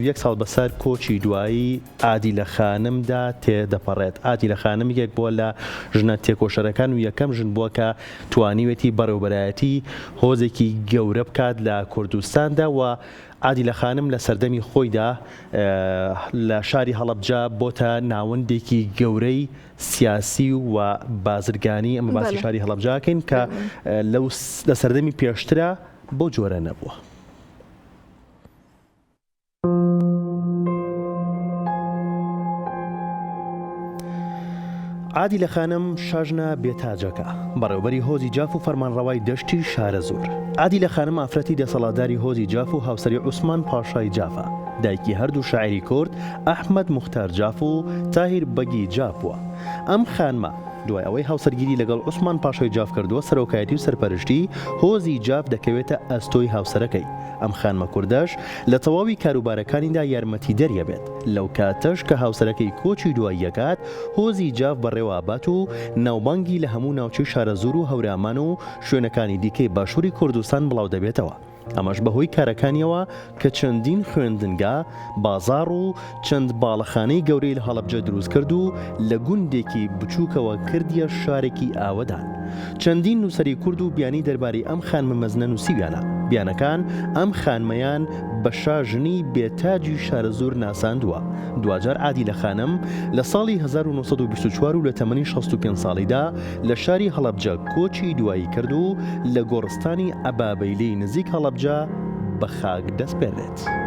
یەک ساڵ بەسەر کۆچی دوایی ئادی لە خانمدا تێدەپەڕێت. ئادی لە خانم یەک بووە لە ژنە تێکۆشەرەکان و یەکەم ژن بووە کە توانیوێتی بەڕێوەبەرایەتی هۆزێکی گەورە بکات لە کوردستاندا و ئادی لە خانم لە سەردەمی خۆیدا لە شاری هەڵەبجە بۆتە ناوەندێکی گەورەی سیاسی و بازرگانی. ئەمە باسی شاری هەڵەبجەکەین کە لە سەردەمی پێشترە بۆ جۆرە نەبووە. ئادی لە خانم شاژنە بێتاجەکە بەڕێوەبەری هۆزی جاف و فەرمانڕەوای دەشتی شارە زۆر. ئادی لە خانم ئافرەتی دەسەڵاتداری هۆزی جاف و هاوسەری عوسمان پاشای جافە، دایکی هەردوو شاعری کورد ئەحمەد موختار جاف و تاهیر بەگی جاف بووە. ئەم خانمە دوای ئەوەی هاوسەرگیری لەگەڵ عوسمان پاشای جاف کردووە سەرۆکایەتی و سەرپەرشتی هۆزی جاف دەکەوێتە ئەستۆی هاوسەرەکەی. ئەم خانمە کوردەش لە تەواوی کاروبارەکانیدا یارمەتی دەریە بێت. لەو کاتەش کە هاوسەرەکەی کۆچی دوای یەکات هۆزی جاف بەڕێوەبات و ناوبانگی لە هەموو ناوچەی شارەزور و هەورامان و شوێنەکانی دیکەی باشووری کوردستان بڵاو دەبێتەوە. ئەمەش بەهۆی کارەکانیەوە کە چەندین خوێندنگا، بازاڕ و چەند باڵەخانەی گەورەی لە هەڵەبجە دروست کرد و لە گوندێکی بچووکەوە کردیە شارێکی ئاوەدان. چەندین نووسەری کورد و بیانی دەربارەی ئەم خانمە مەزنە نووسیویانە. بیانەکان ئەم خانمەیان بە شاژنی بێتاجی شارە زۆر ناساندووە. دوجار ئادی لە خانم لە ساڵی 1924 و لە تەمەنی 65 ساڵیدا لە شاری هەڵەبجە کۆچی دوایی کرد و لە گۆڕستانی ئەبابەیلەی نزیک هەڵەبجە بە خاک دەست پێڕێت.